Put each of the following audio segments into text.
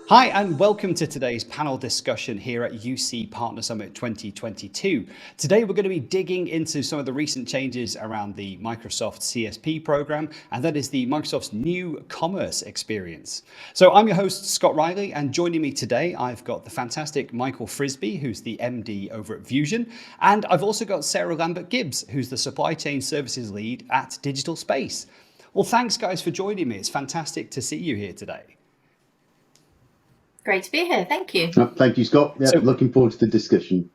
Hi, and welcome to today's panel discussion here at UC Partner Summit 2022. Today, we're going to be digging into some of the recent changes around the Microsoft CSP program, and that is the Microsoft's new commerce experience. So I'm your host, Scott Riley, and joining me today, I've got the fantastic Michael Frisby, who's the MD over at Vuzion, and I've also got Sarah Lambert-Gibbs, who's the Supply Chain Services Lead at Digital Space. Well, thanks, guys, for joining me. It's fantastic to see you here today. Great to be here. Thank you. Thank you, Scott. Yeah, looking forward to the discussion.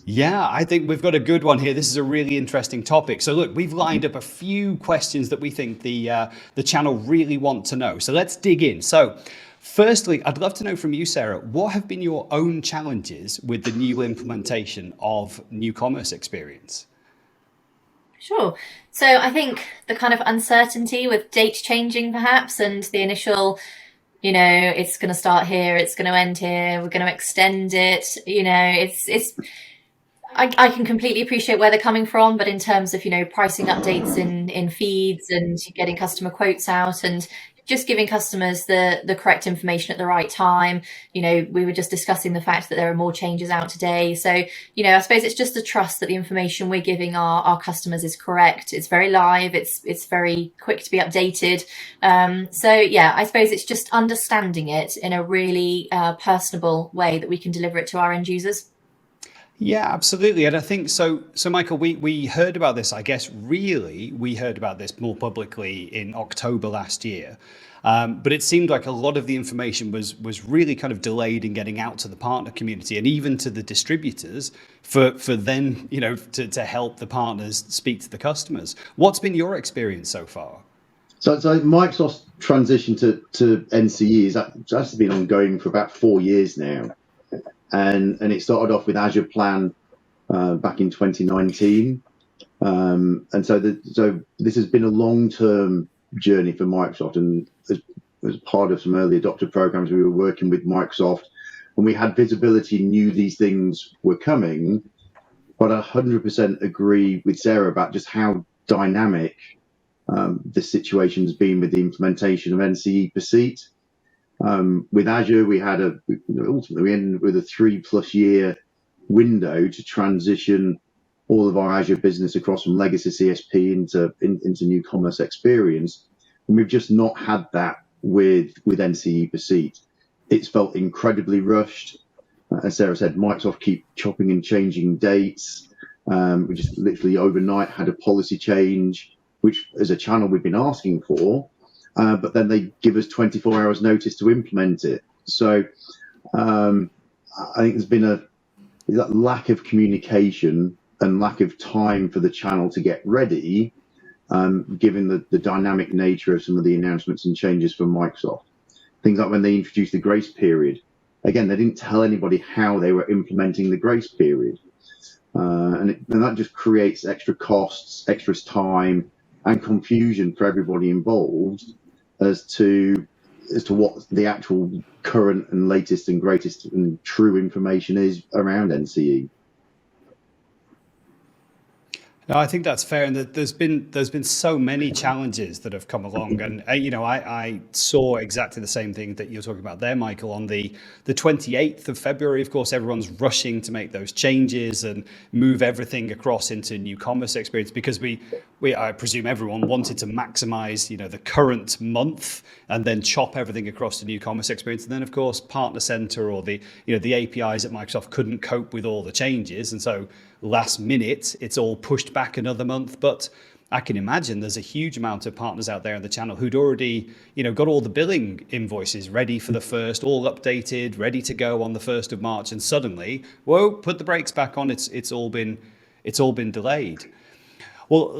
Yeah, I think we've got a good one here. This is a really interesting topic. So look, we've lined up a few questions that we think the channel really want to know. So let's dig in. So firstly, I'd love to know from you, Sarah, what have been your own challenges with the new implementation of new commerce experience? Sure. So I think the kind of uncertainty with date changing perhaps, and the initial, it's going to start here, it's going to end here, we're going to extend it, I can completely appreciate where they're coming from, but in terms of, pricing updates in feeds and getting customer quotes out and just giving customers the correct information at the right time. We were just discussing the fact that there are more changes out today. So, I suppose it's just the trust that the information we're giving our customers is correct. It's very live. It's very quick to be updated. So yeah, I suppose it's just understanding it in a really personable way that we can deliver it to our end users. Yeah, absolutely. And I think so, Michael, we heard about this, I guess, really, we heard about this more publicly in October last year. But it seemed like a lot of the information was really kind of delayed in getting out to the partner community and even to the distributors for then, to help the partners speak to the customers. What's been your experience so far? So Microsoft's transition to NCE has actually been ongoing for about 4 years now. And it started off with Azure Plan back in 2019, and so this has been a long-term journey for Microsoft. And as part of some early adopter programs, we were working with Microsoft, and we had visibility, knew these things were coming. But I 100% agree with Sarah about just how dynamic this situation has been with the implementation of NCE per seat. With Azure, we had ultimately we ended with a 3+ year window to transition all of our Azure business across from legacy CSP into new commerce experience, and we've just not had that with NCE per seat. It's felt incredibly rushed. As Sarah said, Microsoft keep chopping and changing dates. We just literally overnight had a policy change, which as a channel we've been asking for. But then they give us 24 hours notice to implement it. So I think there's been that lack of communication and lack of time for the channel to get ready, given the dynamic nature of some of the announcements and changes from Microsoft. Things like when they introduced the grace period. Again, they didn't tell anybody how they were implementing the grace period. And that just creates extra costs, extra time, and confusion for everybody involved as to what the actual current and latest and greatest and true information is around NCE. No, I think that's fair, and there's been so many challenges that have come along, and I saw exactly the same thing that you're talking about there, Michael. On the 28th of February, of course, everyone's rushing to make those changes and move everything across into new commerce experience because I presume everyone wanted to maximize the current month and then chop everything across to new commerce experience. And then, of course, Partner Center or the APIs at Microsoft couldn't cope with all the changes, and so last minute, it's all pushed back another month. But I can imagine there's a huge amount of partners out there in the channel who'd already, got all the billing invoices ready for the first, all updated, ready to go on the 1st of March. And suddenly, whoa, put the brakes back on. It's all been delayed. Well,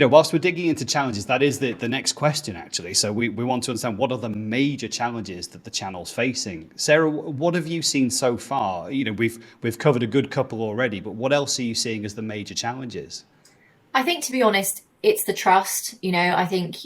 whilst we're digging into challenges, that is the next question, actually. So we want to understand what are the major challenges that the channel's facing. Sarah, what have you seen so far? We've covered a good couple already, but what else are you seeing as the major challenges? I think, to be honest, it's the trust. I think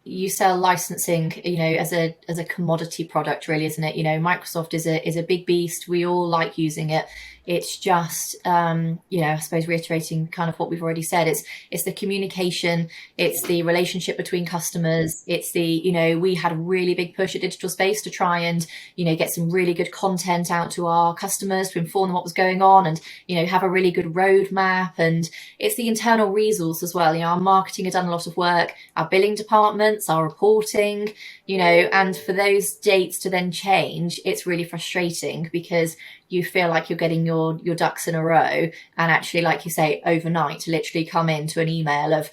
you sell licensing, as a commodity product, really, isn't it? Microsoft is a big beast. We all like using it. It's just, I suppose reiterating kind of what we've already said, it's the communication, it's the relationship between customers, it's the, we had a really big push at Digital Space to try and, get some really good content out to our customers to inform them what was going on and, have a really good roadmap. And it's the internal resource as well. Our marketing had done a lot of work, our billing departments, our reporting, and for those dates to then change, it's really frustrating because you feel like you're getting your ducks in a row, and actually, like you say, overnight to literally come into an email of,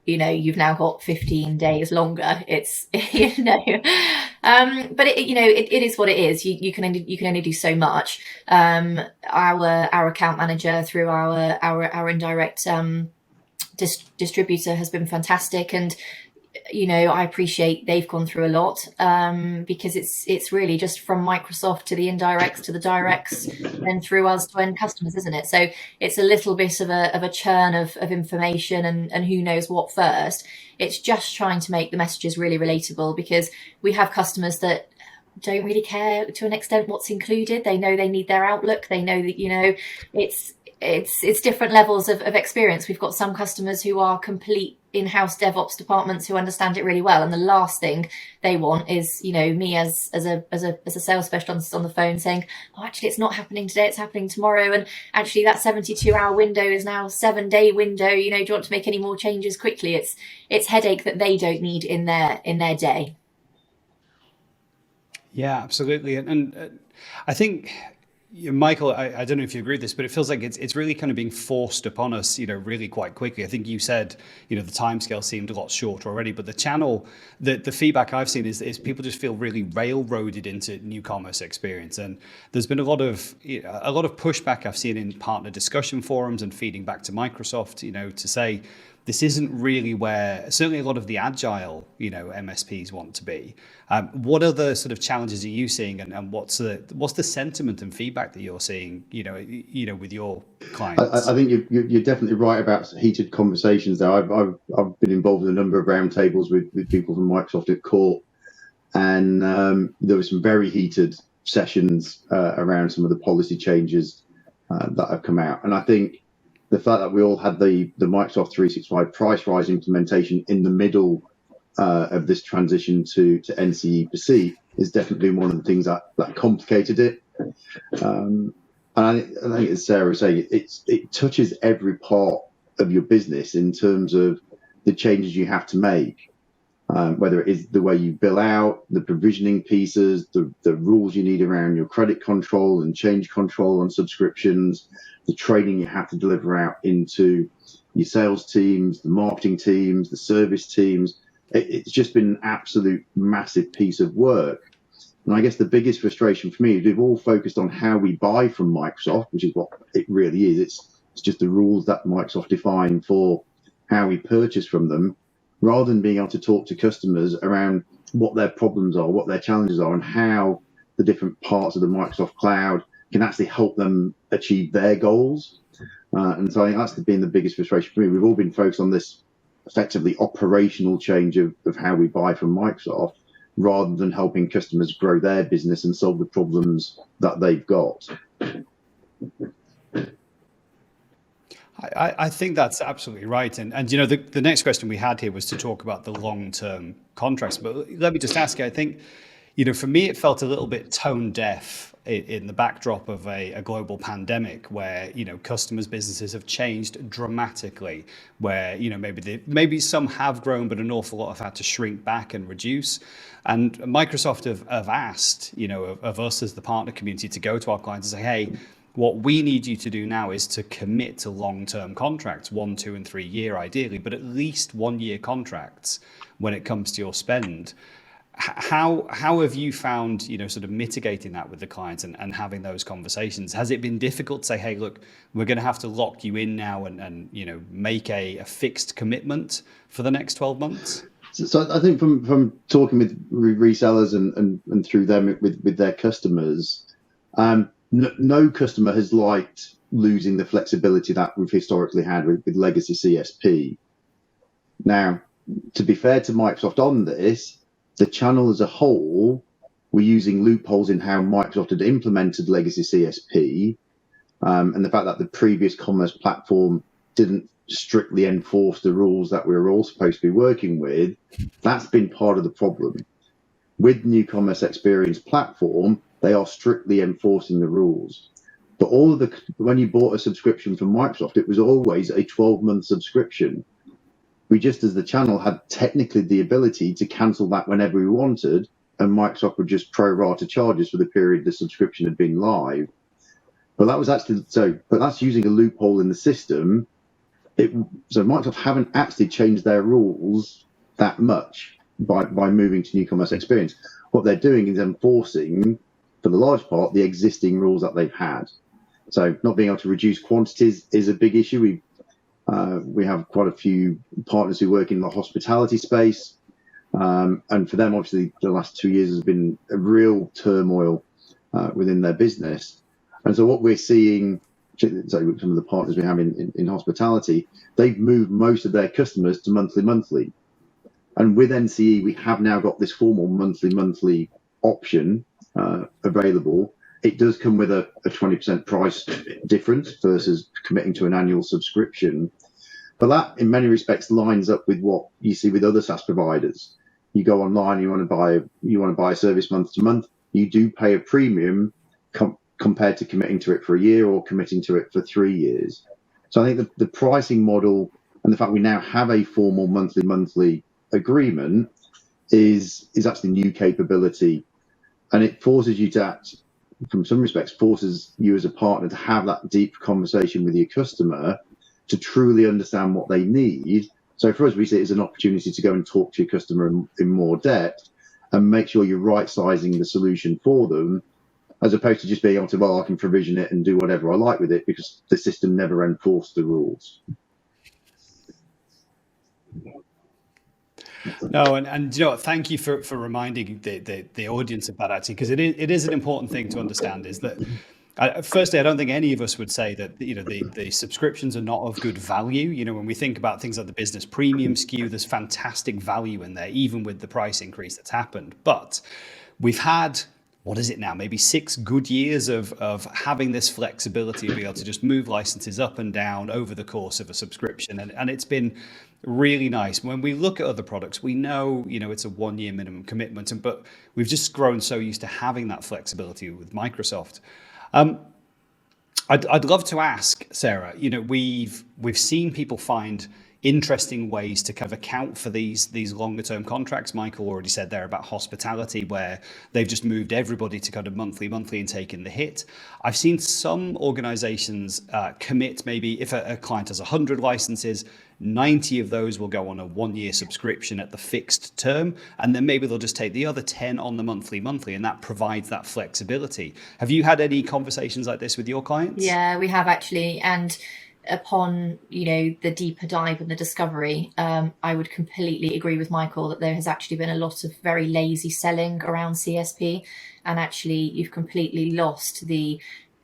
you've now got 15 days longer. It's, but it is what it is. You can only do so much. Our account manager through our indirect distributor has been fantastic, and I appreciate they've gone through a lot, because it's really just from Microsoft to the indirects to the directs and through us to end customers, isn't it? So it's a little bit of a churn of information and who knows what first. It's just trying to make the messages really relatable, because we have customers that don't really care to an extent what's included. They know they need their Outlook. They know that, it's different levels of experience. We've got some customers who are complete in-house DevOps departments who understand it really well, and the last thing they want is me as a sales specialist on the phone saying, oh, actually it's not happening today, it's happening tomorrow, and actually that 72-hour window is now 7-day window. Do you want to make any more changes quickly? It's headache that they don't need in their day. Yeah, absolutely. And I think, Michael, I don't know if you agree with this, but it feels like it's really kind of being forced upon us, really quite quickly. I think you said, the timescale seemed a lot shorter already, but the channel, the feedback I've seen is people just feel really railroaded into new commerce experience. And there's been a lot of pushback I've seen in partner discussion forums and feeding back to Microsoft, to say, this isn't really where certainly a lot of the agile, MSPs want to be. What other sort of challenges are you seeing, and what's the sentiment and feedback that you're seeing, with your clients? I think you're definitely right about heated conversations there. I've been involved in a number of roundtables with people from Microsoft at court, and there were some very heated sessions around some of the policy changes that have come out. And I think the fact that we all had the Microsoft 365 price rise implementation in the middle of this transition to NCE/C is definitely one of the things that complicated it. And I think, as Sarah was saying, it touches every part of your business in terms of the changes you have to make, whether it is the way you bill out, the provisioning pieces, the rules you need around your credit control and change control on subscriptions, the training you have to deliver out into your sales teams, the marketing teams, the service teams. It's just been an absolute massive piece of work. And I guess the biggest frustration for me is we've all focused on how we buy from Microsoft, which is what it really is. It's just the rules that Microsoft define for how we purchase from them, rather than being able to talk to customers around what their problems are, what their challenges are, and how the different parts of the Microsoft cloud can actually help them achieve their goals. And so I think that's been the biggest frustration for me. We've all been focused on this effectively operational change of how we buy from Microsoft, rather than helping customers grow their business and solve the problems that they've got. I think that's absolutely right. And the next question we had here was to talk about the long-term contracts. But let me just ask you, I think, for me, it felt a little bit tone deaf in the backdrop of a global pandemic where, customers' businesses have changed dramatically, where, maybe some have grown, but an awful lot have had to shrink back and reduce. And Microsoft have asked, of us as the partner community to go to our clients and say, hey, what we need you to do now is to commit to long-term contracts, 1, 2, and 3 year ideally, but at least 1 year contracts when it comes to your spend. How have you found, sort of mitigating that with the clients and having those conversations? Has it been difficult to say, hey, look, we're going to have to lock you in now and make a fixed commitment for the next 12 months? So I think from talking with resellers and through them with their customers, no customer has liked losing the flexibility that we've historically had with legacy CSP. Now, to be fair to Microsoft on this, the channel as a whole were using loopholes in how Microsoft had implemented legacy CSP and the fact that the previous commerce platform didn't strictly enforce the rules that we were all supposed to be working with, that's been part of the problem. With New Commerce Experience platform, they are strictly enforcing the rules. But when you bought a subscription from Microsoft, it was always a 12-month subscription. We just, as the channel, had technically the ability to cancel that whenever we wanted, and Microsoft would just pro-rata charges for the period the subscription had been live. But that was actually but that's using a loophole in the system. So Microsoft haven't actually changed their rules that much by moving to New Commerce Experience. What they're doing is enforcing, for the large part, the existing rules that they've had. So not being able to reduce quantities is a big issue. We have quite a few partners who work in the hospitality space, and for them, obviously, the last 2 years has been a real turmoil within their business. And so what we're seeing, so some of the partners we have in hospitality, they've moved most of their customers to monthly. And with NCE, we have now got this formal monthly option available. It does come with a 20% price difference versus committing to an annual subscription. But that, in many respects, lines up with what you see with other SaaS providers. You go online, you want to buy a service month to month. You do pay a premium compared to committing to it for a year or committing to it for 3 years. So I think the pricing model and the fact we now have a formal monthly agreement is actually new capability, and it forces you to act, from some respects, forces you as a partner to have that deep conversation with your customer to truly understand what they need. So for us, we see it as an opportunity to go and talk to your customer in more depth and make sure you're right sizing the solution for them, as opposed to just being able to, well, I can provision it and do whatever I like with it because the system never enforced the rules. No, and you know, thank you for reminding the audience of that, actually, because it is an important thing to understand. Is that firstly, I don't think any of us would say that the subscriptions are not of good value. You know, when we think about things like the business premium SKU, there's fantastic value in there, even with the price increase that's happened. But we've had, what is it now, maybe 6 good years of having this flexibility to be able to just move licenses up and down over the course of a subscription, and it's been really nice. When we look at other products, we know it's a 1-year minimum commitment, but we've just grown so used to having that flexibility with Microsoft. I'd love to ask Sarah. We've seen people find interesting ways to kind of account for these longer term contracts. Michael already said there about hospitality, where they've just moved everybody to kind of monthly and taken the hit. I've seen some organizations commit, maybe if a client has 100 licenses, 90 of those will go on a 1-year subscription at the fixed term, and then maybe they'll just take the other 10 on the monthly, and that provides that flexibility. Have you had any conversations like this with your clients? Yeah, we have actually, and upon the deeper dive and the discovery, I would completely agree with Michael that there has actually been a lot of very lazy selling around CSP, and actually you've completely lost the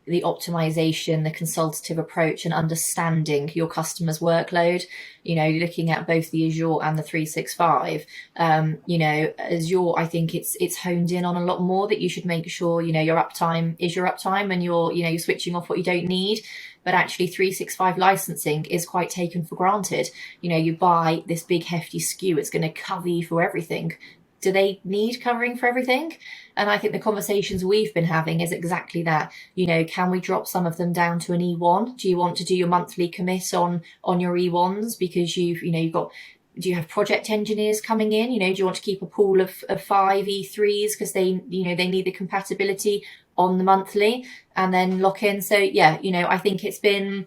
optimization, the consultative approach, and understanding your customer's workload. Looking at both the Azure and the 365, Azure, I think it's honed in on a lot more that you should make sure your uptime is your uptime, and you're switching off what you don't need. But actually 365 licensing is quite taken for granted. You buy this big hefty SKU, it's going to cover you for everything. Do they need covering for everything? And I think the conversations we've been having is exactly that. Can we drop some of them down to an E1? Do you want to do your monthly commit on your E1s because you've got, do you have project engineers coming in? Do you want to keep a pool of 5 E3s because they need the compatibility on the monthly and then lock in? So yeah, I think it's been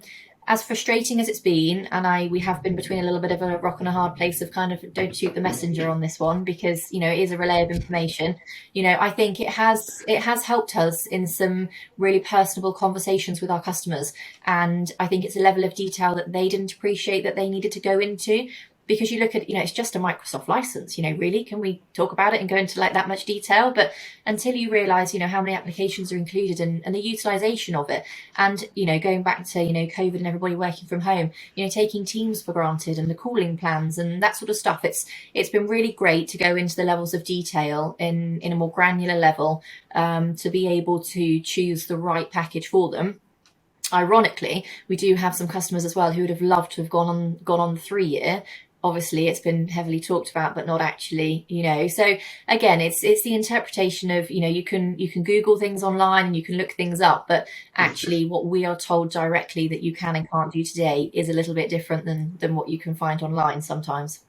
as frustrating as it's been, and we have been between a little bit of a rock and a hard place of kind of don't shoot the messenger on this one, because it is a relay of information. I think it has helped us in some really personable conversations with our customers, and I think it's a level of detail that they didn't appreciate that they needed to go into. Because you look at, it's just a Microsoft license, really, can we talk about it and go into like that much detail? But until you realize, how many applications are included and the utilization of it, and, going back to, COVID and everybody working from home, taking Teams for granted and the cooling plans and that sort of stuff. It's been really great to go into the levels of detail in a more granular level, to be able to choose the right package for them. Ironically, we do have some customers as well who would have loved to have gone on the 3-year. Obviously, it's been heavily talked about, but not actually, So again, it's the interpretation of, you can Google things online and you can look things up, but actually what we are told directly that you can and can't do today is a little bit different than what you can find online sometimes.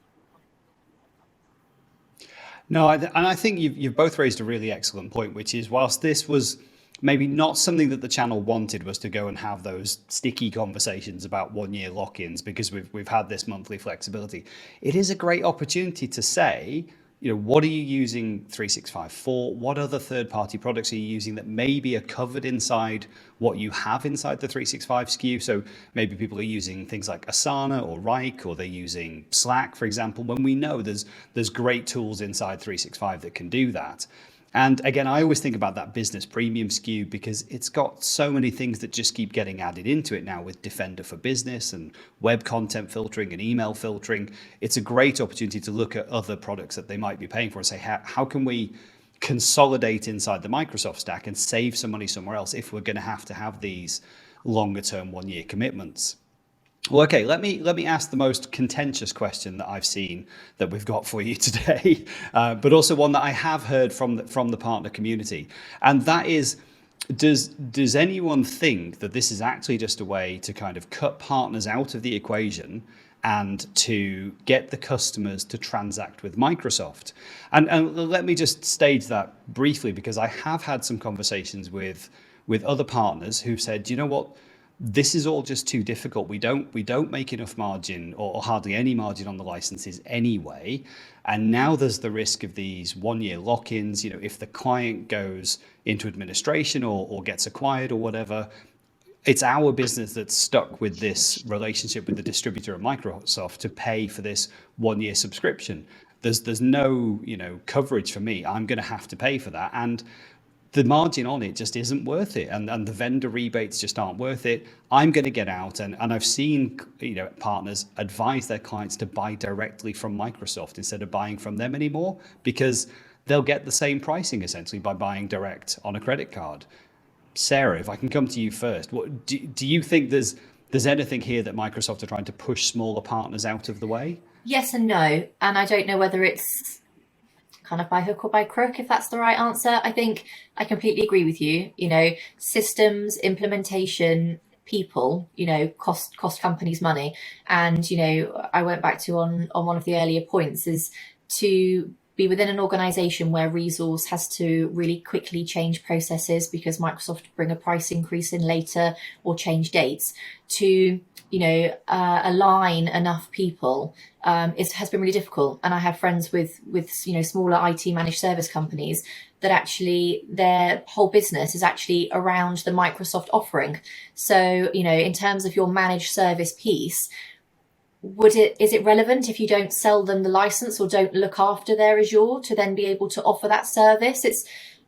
No, and I think you've both raised a really excellent point, which is whilst this was maybe not something that the channel wanted, was to go and have those sticky conversations about 1-year lock-ins because we've had this monthly flexibility. It is a great opportunity to say, what are you using 365 for? What other third-party products are you using that maybe are covered inside what you have inside the 365 SKU? So maybe people are using things like Asana or Rike, or they're using Slack, for example, when we know there's great tools inside 365 that can do that. And again, I always think about that business premium SKU because it's got so many things that just keep getting added into it now with Defender for Business and web content filtering and email filtering. It's a great opportunity to look at other products that they might be paying for and say, how can we consolidate inside the Microsoft stack and save some money somewhere else if we're going to have these longer term 1-year commitments? Well, okay, let me ask the most contentious question that I've seen that we've got for you today, but also one that I have heard from the partner community, and that is, does anyone think that this is actually just a way to kind of cut partners out of the equation and to get the customers to transact with Microsoft? And let me just stage that briefly, because I have had some conversations with other partners who've said, you know what? This is all just too difficult. We don't make enough margin or hardly any margin on the licenses anyway. And now there's the risk of these 1-year lock-ins. If the client goes into administration or gets acquired or whatever, it's our business that's stuck with this relationship with the distributor of Microsoft to pay for this 1-year subscription. There's no coverage for me. I'm going to have to pay for that. And the margin on it just isn't worth it, and the vendor rebates just aren't worth it. I'm going to get out, and I've seen partners advise their clients to buy directly from Microsoft instead of buying from them anymore, because they'll get the same pricing essentially by buying direct on a credit card. Sarah, if I can come to you first, what do you think there's anything here that Microsoft are trying to push smaller partners out of the way? Yes and no, and I don't know whether it's kind of by hook or by crook, if that's the right answer. I think I completely agree with you. Systems, implementation, people, cost companies money. And, I went back to on one of the earlier points is to be within an organization where resource has to really quickly change processes because Microsoft bring a price increase in later or change dates to align enough people has been really difficult. And I have friends with smaller IT managed service companies that actually their whole business is actually around the Microsoft offering. So, in terms of your managed service piece, is it relevant if you don't sell them the license or don't look after their Azure to then be able to offer that service? It's,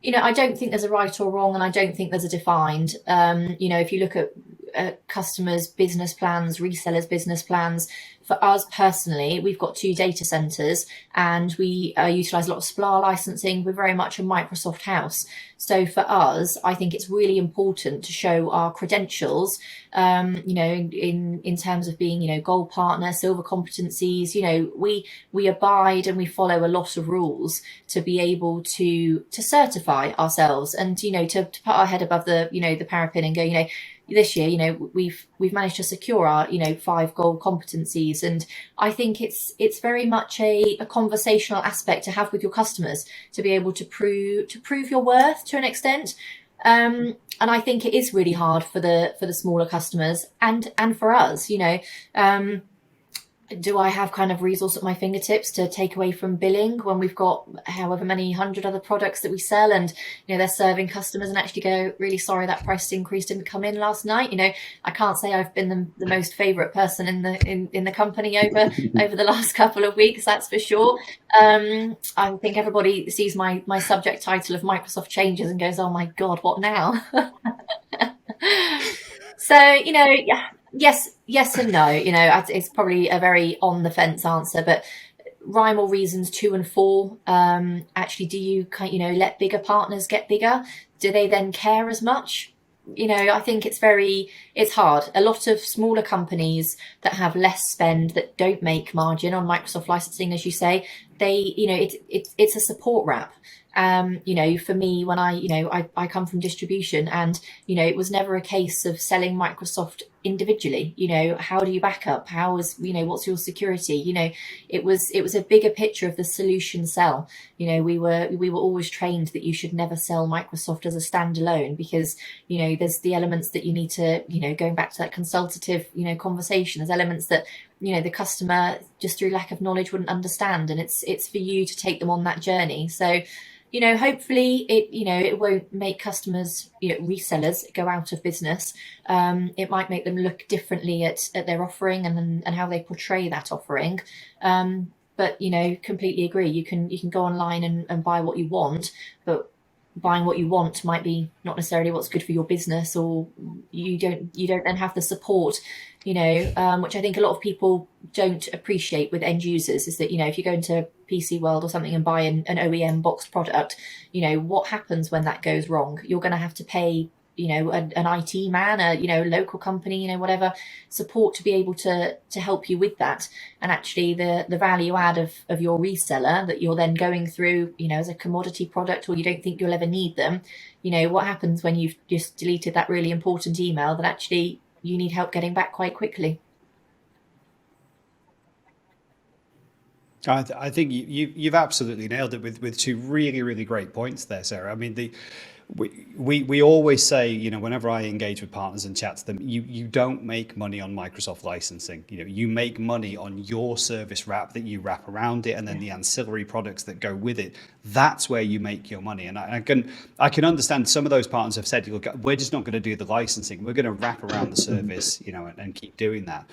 I don't think there's a right or wrong, and I don't think there's a defined. If you look at customers' business plans, resellers' business plans, for us personally, we've got 2 data centers and we utilize a lot of SPLA licensing. We're very much a Microsoft house. So for us, I think it's really important to show our credentials, in terms of being, gold partner, silver competencies. We abide and we follow a lot of rules to be able to certify ourselves and, to put our head above the, the parapet and go, this year, we've managed to secure our, 5 gold competencies. And I think it's very much a conversational aspect to have with your customers to be able to prove your worth to an extent. And I think it is really hard for the smaller customers and for us, do I have kind of resource at my fingertips to take away from billing when we've got however many 100 other products that we sell and, they're serving customers and actually go, really sorry, that price increase didn't come in last night. I can't say I've been the most favorite person in the company over the last couple of weeks. That's for sure. I think everybody sees my subject title of Microsoft changes and goes, oh my God, what now? So, yeah. Yes and no. It's probably a very on the fence answer, but rhyme or reasons 2 and 4. Actually, do you let bigger partners get bigger? Do they then care as much? I think it's hard. A lot of smaller companies that have less spend, that don't make margin on Microsoft licensing, as you say, it's a support wrap. For me, when I come from distribution, and it was never a case of selling Microsoft individually. How do you back up? What's your security? It was a bigger picture of the solution sell. We were always trained that you should never sell Microsoft as a standalone, because there's the elements that you need to, going back to that consultative conversation, there's elements that the customer, just through lack of knowledge, wouldn't understand, and it's for you to take them on that journey. So hopefully it won't make customers, resellers, go out of business. It might make them look differently at their offering and how they portray that offering. But completely agree. You can go online and buy what you want, but buying what you want might be not necessarily what's good for your business, or you don't then have the support, which I think a lot of people don't appreciate with end users, is that, if you go into PC World or something and buy an OEM boxed product, what happens when that goes wrong? You're going to have to pay, an IT man, a local company, whatever support to be able to help you with that. And actually the value add of your reseller that you're then going through, as a commodity product, or you don't think you'll ever need them, what happens when you've just deleted that really important email that actually you need help getting back quite quickly? I think you've absolutely nailed it with two really, really great points there, Sarah. I mean, we always say, whenever I engage with partners and chat to them, you don't make money on Microsoft licensing. You make money on your service wrap that you wrap around it, and then the ancillary products that go with it. That's where you make your money. And I can understand some of those partners have said, look, we're just not going to do the licensing. We're going to wrap around the service, and keep doing that.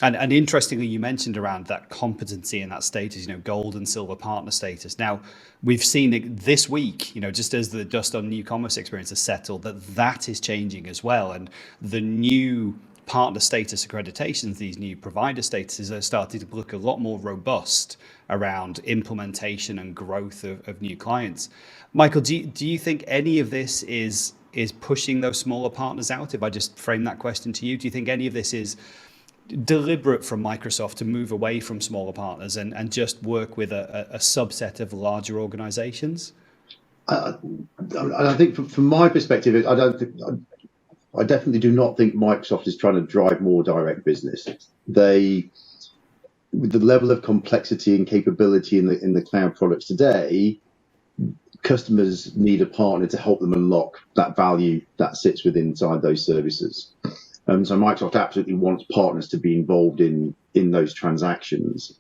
And interestingly, you mentioned around that competency and that status, gold and silver partner status. Now, we've seen it this week, just as the dust on new commerce experience has settled, that is changing as well. And the new partner status accreditations, these new provider statuses, are starting to look a lot more robust around implementation and growth of new clients. Michael, do you think any of this is pushing those smaller partners out? If I just frame that question to you, do you think any of this is deliberate from Microsoft to move away from smaller partners and just work with a subset of larger organizations? I think from my perspective, I definitely do not think Microsoft is trying to drive more direct business. With the level of complexity and capability in the cloud products today, customers need a partner to help them unlock that value that sits inside those services. So Microsoft absolutely wants partners to be involved in those transactions.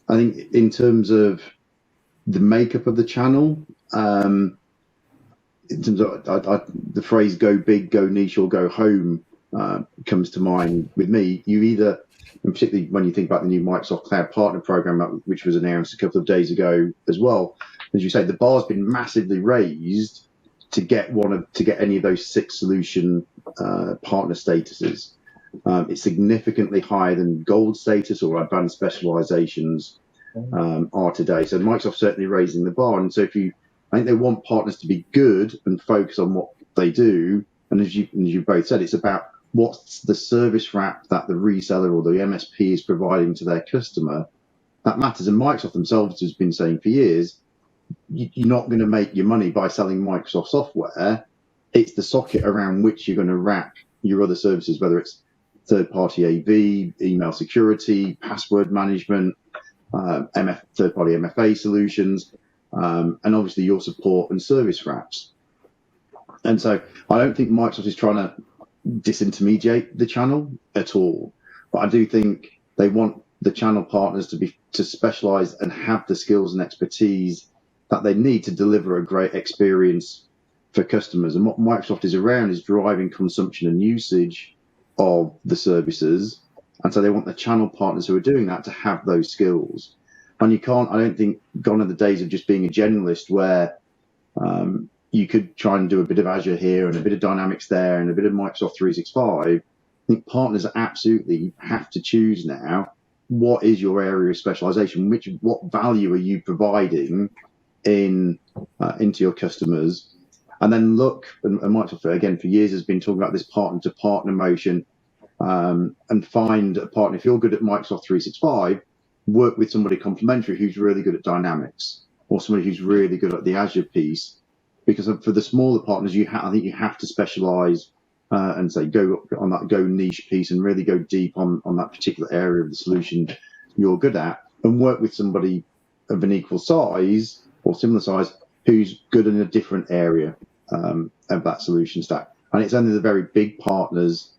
I think in terms of the makeup of the channel, in terms of the phrase "go big, go niche, or go home" comes to mind with me. You either, and particularly when you think about the new Microsoft Cloud Partner Program, which was announced a couple of days ago as well, as you say, the bar's been massively raised to get any of those 6 solution partner statuses. It's significantly higher than gold status or advanced specializations are today. So Microsoft's certainly raising the bar. And so I think they want partners to be good and focus on what they do. And as you both said, it's about what's the service wrap that the reseller or the MSP is providing to their customer that matters. And Microsoft themselves has been saying for years, you're not going to make your money by selling Microsoft software. It's the socket around which you're going to wrap your other services, whether it's third-party AV, email security, password management, third-party MFA solutions, and obviously your support and service wraps. And so I don't think Microsoft is trying to disintermediate the channel at all, but I do think they want the channel partners to specialize and have the skills and expertise that they need to deliver a great experience for customers. And what Microsoft is around is driving consumption and usage of the services. And so they want the channel partners who are doing that to have those skills. And I don't think, gone are the days of just being a generalist where you could try and do a bit of Azure here and a bit of Dynamics there and a bit of Microsoft 365. I think partners absolutely have to choose now, what is your area of specialization? What value are you providing into your customers? and then look, and Microsoft again for years has been talking about this partner to partner motion, and find a partner. If you're good at Microsoft 365, work with somebody complementary who's really good at Dynamics, or somebody who's really good at the Azure piece. Because for the smaller partners, I think you have to specialize and say go niche piece and really go deep on that particular area of the solution you're good at, and work with somebody of an equal size or similar size who's good in a different area of that solution stack. And it's only the very big partners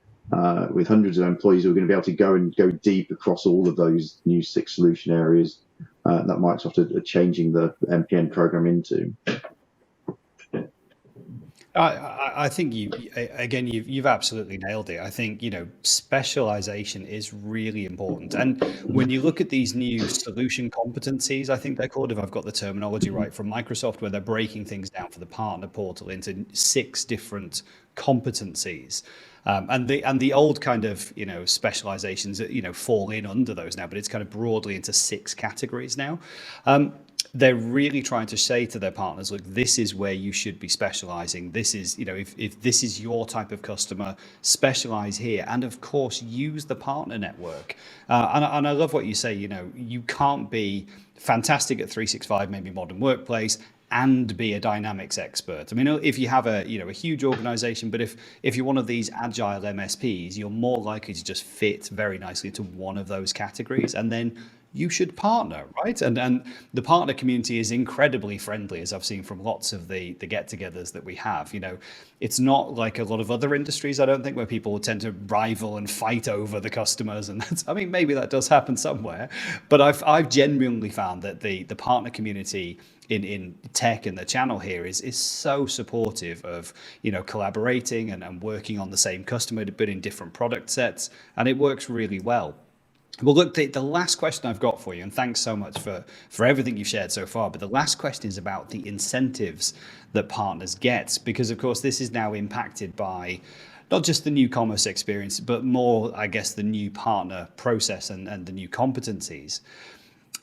with hundreds of employees who are going to be able to go deep across all of those new 6 solution areas that Microsoft are changing the MPN program into. I think you've absolutely nailed it. I think, specialization is really important. And when you look at these new solution competencies, I think they're called, if I've got the terminology right, from Microsoft, where they're breaking things down for the partner portal into 6 different competencies. And the old kind of, specializations that, fall in under those now, but it's kind of broadly into 6 categories now. They're really trying to say to their partners, look, this is where you should be specializing. This is, if this is your type of customer, specialize here. And of course, use the partner network. And I love what you say, you can't be fantastic at 365, maybe modern workplace, and be a Dynamics expert. I mean, if you have a huge organization, but if you're one of these agile MSPs, you're more likely to just fit very nicely into one of those categories, and then you should partner, right? And the partner community is incredibly friendly, as I've seen from lots of the get-togethers that we have. It's not like a lot of other industries, I don't think, where people tend to rival and fight over the customers. And maybe that does happen somewhere, but I've genuinely found that the partner community in tech and the channel here is so supportive of collaborating and working on the same customer but in different product sets, and it works really well. Well, look, the last question I've got for you, and thanks so much for everything you've shared so far, but the last question is about the incentives that partners get, because of course this is now impacted by not just the new commerce experience, but more, I guess, the new partner process and the new competencies.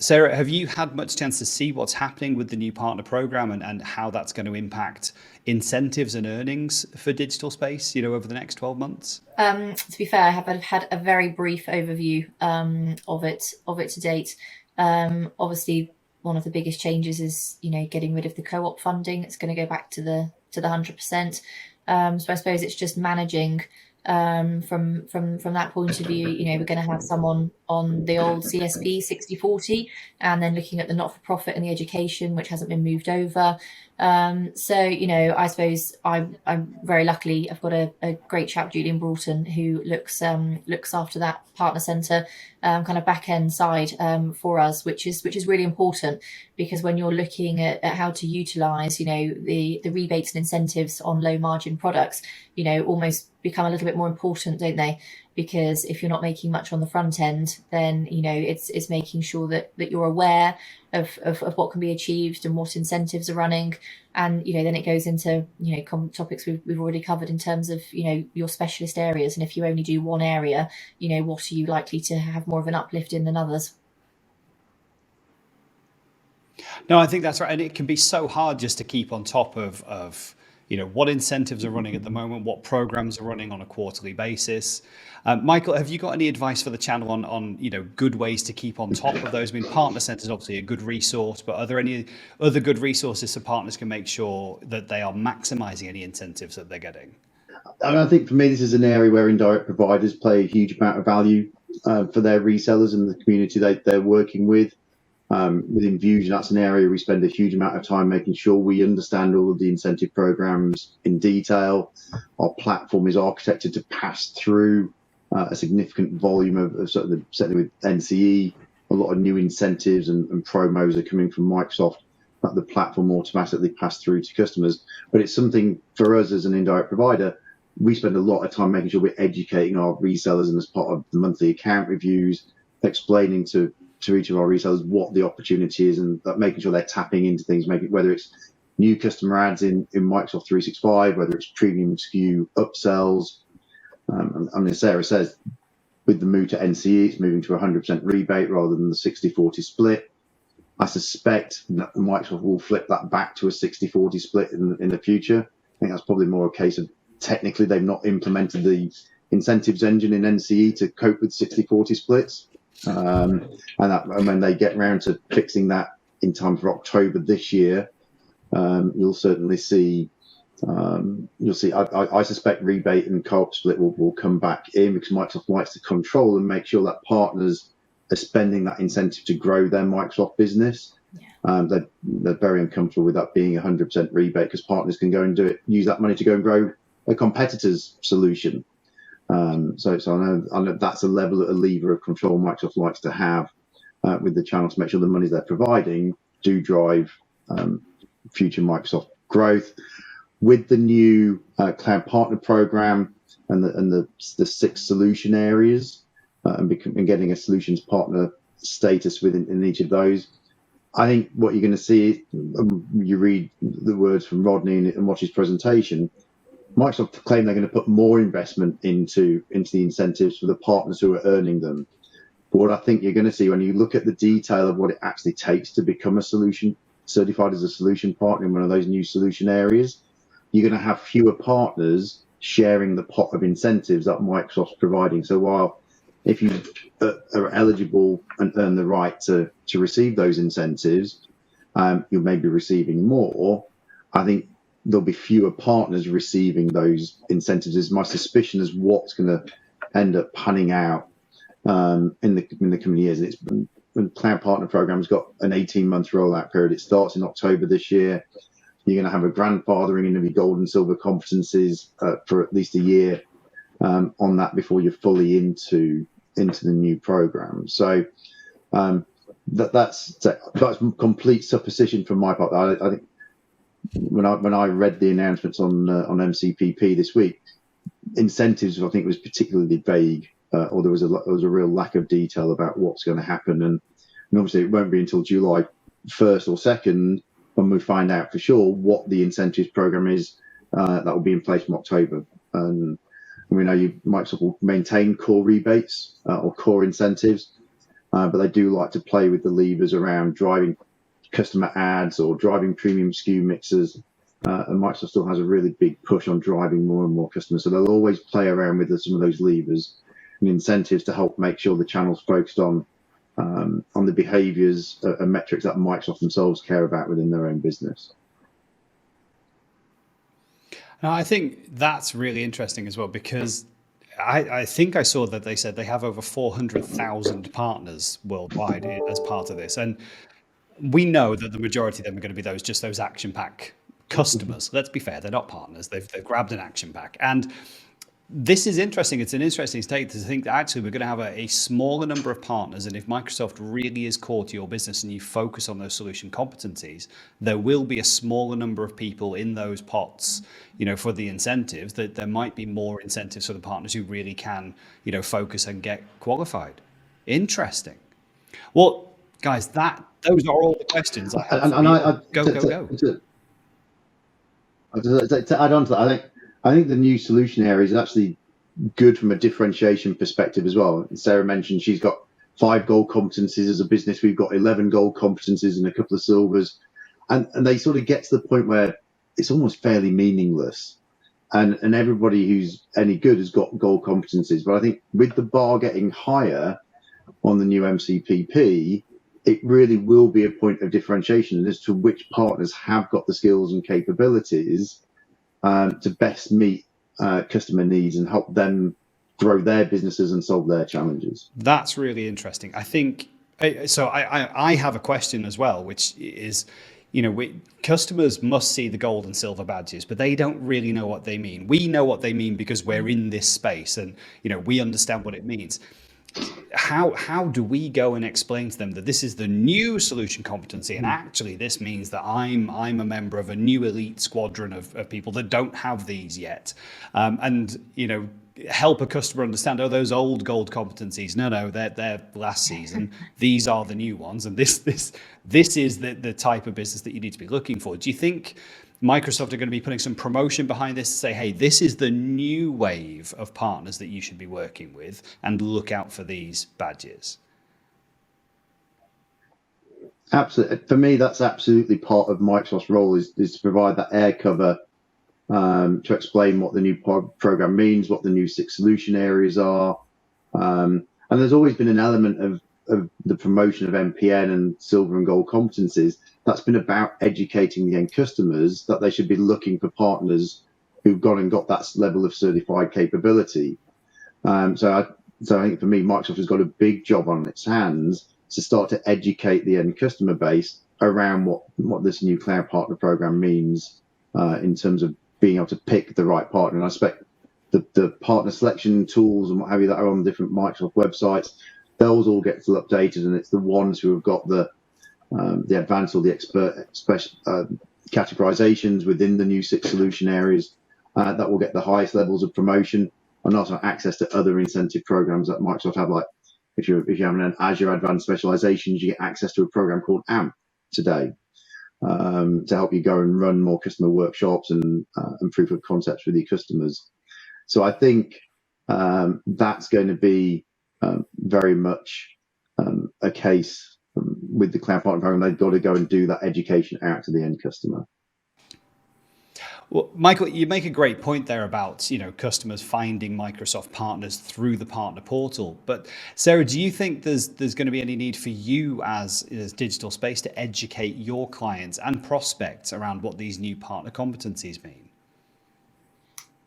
Sarah, have you had much chance to see what's happening with the new partner program and how that's going to impact incentives and earnings for Digital Space, over the next 12 months? To be fair, I have had a very brief overview of it to date. Obviously, one of the biggest changes is getting rid of the co-op funding. It's going to go back to the 100%. So I suppose it's just managing from that point of view. We're going to have someone on the old CSP 60/40, and then looking at the not-for-profit and the education, which hasn't been moved over. So I suppose I'm very lucky. I've got a great chap, Julian Broughton, who looks after that partner centre kind of back end side for us, which is really important, because when you're looking at how to utilise the rebates and incentives on low margin products, almost become a little bit more important, don't they? Because if you're not making much on the front end, then it's making sure that you're aware of what can be achieved and what incentives are running, and then it goes into topics we've already covered in terms of your specialist areas, and if you only do one area, what are you likely to have more of an uplift in than others? No, I think that's right, and it can be so hard just to keep on top of what incentives are running at the moment, what programs are running on a quarterly basis. Michael, have you got any advice for the channel on good ways to keep on top of those? I mean, Partner Centre is obviously a good resource, but are there any other good resources so partners can make sure that they are maximising any incentives that they're getting? I think for me, this is an area where indirect providers play a huge amount of value for their resellers and the community they're working with. Within Vuzion, that's an area we spend a huge amount of time making sure we understand all of the incentive programs in detail. Our platform is architected to pass through a significant volume of certainly with NCE, a lot of new incentives and promos are coming from Microsoft that the platform automatically pass through to customers. But it's something for us as an indirect provider, we spend a lot of time making sure we're educating our resellers, and as part of the monthly account reviews, explaining to each of our resellers what the opportunity is, and making sure they're tapping into things, whether it's new customer ads in Microsoft 365, whether it's premium SKU upsells. As Sarah says, with the move to NCE, it's moving to 100% rebate rather than the 60/40 split. I suspect that Microsoft will flip that back to a 60/40 split in the future. think that's probably more a case of technically they've not implemented the incentives engine in NCE to cope with 60-40 splits. And when they get around to fixing that in time for October this year, you'll certainly see. I suspect rebate and co-op split will come back in, because Microsoft likes to control and make sure that partners are spending that incentive to grow their Microsoft business. They're very uncomfortable with that being 100% rebate, because partners can go and use that money to go and grow a competitor's solution. So I know that's a lever of control Microsoft likes to have with the channel, to make sure the money they're providing do drive future Microsoft growth. With the new cloud partner program and the 6 solution areas and getting a solutions partner status in each of those, I think what you're going to see, you read the words from Rodney and watch his presentation, Microsoft claim they're going to put more investment into the incentives for the partners who are earning them. But what I think you're going to see when you look at the detail of what it actually takes to become a solution, certified as a solution partner in one of those new solution areas, you're going to have fewer partners sharing the pot of incentives that Microsoft's providing. So while if you are eligible and earn the right to receive those incentives, you may be receiving more, I think there'll be fewer partners receiving those incentives, is my suspicion, is what's going to end up panning out in the coming years. And the Cloud Partner Program's got an 18-month rollout period. It starts in October this year. You're going to have a grandfathering of your gold and silver competencies for at least a year on that before you're fully into the new program. So that's complete supposition from my part. I think when I read the announcements on MCPP this week, incentives I think was particularly vague, or there was a real lack of detail about what's going to happen, and obviously it won't be until July 1st or 2nd when we find out for sure what the incentives program is that will be in place from October. And we know Microsoft will maintain core rebates or core incentives, but they do like to play with the levers around driving customer ads or driving premium SKU mixes. And Microsoft still has a really big push on driving more and more customers. So they'll always play around with some of those levers and incentives to help make sure the channel's focused on the behaviours and metrics that Microsoft themselves care about within their own business. Now, I think that's really interesting as well, because I think I saw that they said they have over 400,000 partners worldwide as part of this. And we know that the majority of them are going to be those action pack customers. Let's be fair, they're not partners. They've grabbed an action pack. And this is interesting. It's an interesting state to think that actually we're going to have a smaller number of partners. And if Microsoft really is core to your business and you focus on those solution competencies, there will be a smaller number of people in those pots, for the incentives, that there might be more incentives for the partners who really can, focus and get qualified. Interesting. Well, guys, those are all the questions I have. Go. To add on to that, I think the new solution area is actually good from a differentiation perspective as well. Sarah mentioned she's got 5 gold competencies as a business. We've got 11 gold competencies and a couple of silvers, and they sort of get to the point where it's almost fairly meaningless. And everybody who's any good has got gold competencies. But I think with the bar getting higher on the new MCPP, it really will be a point of differentiation as to which partners have got the skills and capabilities to best meet customer needs and help them grow their businesses and solve their challenges. That's really interesting. I think so. I have a question as well, which is, customers must see the gold and silver badges, but they don't really know what they mean. We know what they mean because we're in this space and, we understand what it means. How do we go and explain to them that this is the new solution competency, and actually this means that I'm a member of a new elite squadron of people that don't have these yet, and help a customer understand, those old gold competencies, no, they're last season, these are the new ones, and this is the type of business that you need to be looking for. Do you think Microsoft are going to be putting some promotion behind this to say, hey, this is the new wave of partners that you should be working with, and look out for these badges? Absolutely. For me, that's absolutely part of Microsoft's role is to provide that air cover to explain what the new program means, what the new 6 solution areas are. And there's always been an element of the promotion of MPN and silver and gold competencies that's been about educating the end customers that they should be looking for partners who've gone and got that level of certified capability. So I think for me, Microsoft has got a big job on its hands to start to educate the end customer base around what this new cloud partner program means in terms of being able to pick the right partner. And I expect the partner selection tools and what have you that are on different Microsoft websites, those all get updated, and it's the ones who have got the advanced or the expert categorizations within the new 6 solution areas that will get the highest levels of promotion, and also access to other incentive programs that Microsoft have. Like if you have an Azure Advanced Specializations, you get access to a program called AMP today to help you go and run more customer workshops and proof of concepts with your customers. So I think that's going to be very much a case with the cloud partner program. They've got to go and do that education out to the end customer. Well, Michael, you make a great point there about, customers finding Microsoft partners through the partner portal. But Sarah, do you think there's going to be any need for you as Digital Space to educate your clients and prospects around what these new partner competencies mean?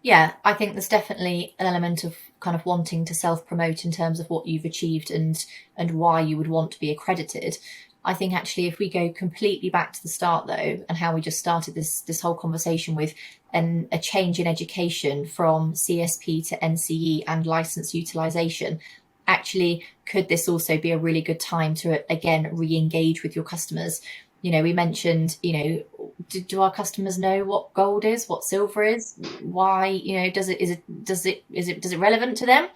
Yeah, I think there's definitely an element of kind of wanting to self-promote in terms of what you've achieved and why you would want to be accredited. I think actually if we go completely back to the start though, and how we just started this whole conversation with a change in education from CSP to NCE and license utilization, actually could this also be a really good time to again re-engage with your customers? We mentioned, do our customers know what gold is, what silver is, why, is it relevant to them?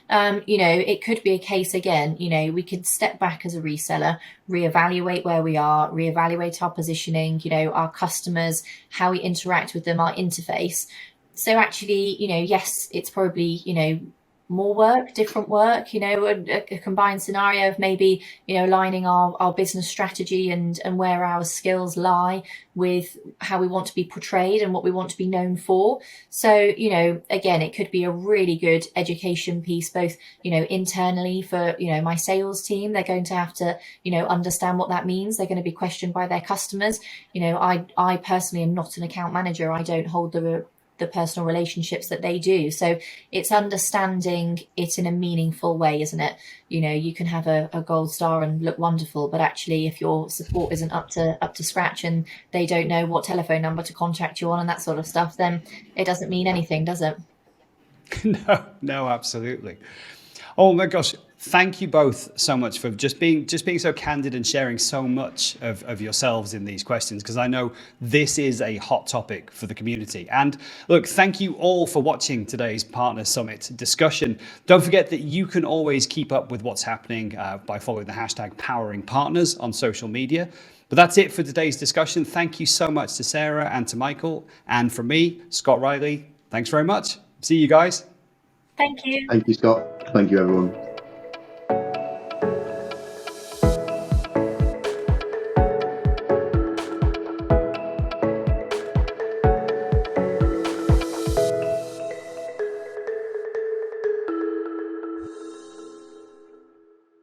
It could be a case again, we could step back as a reseller, reevaluate where we are, reevaluate our positioning, our customers, how we interact with them, our interface. So actually, yes, it's probably, more work, different work, a combined scenario of maybe, aligning our business strategy and where our skills lie with how we want to be portrayed and what we want to be known for. So, again, it could be a really good education piece, both, internally for, my sales team. They're going to have to, understand what that means. They're going to be questioned by their customers. I personally am not an account manager. I don't hold the personal relationships that they do. So it's understanding it in a meaningful way, isn't it? You can have a gold star and look wonderful, but actually if your support isn't up to scratch and they don't know what telephone number to contact you on and that sort of stuff, then it doesn't mean anything, does it? No, absolutely. Oh my gosh. Thank you both so much for just being so candid and sharing so much of yourselves in these questions, because I know this is a hot topic for the community. And look, thank you all for watching today's Partner Summit discussion. Don't forget that you can always keep up with what's happening by following the hashtag Powering Partners on social media. But that's it for today's discussion. Thank you so much to Sarah and to Michael. And from me, Scott Riley, thanks very much. See you guys. Thank you. Thank you, Scott. Thank you, everyone.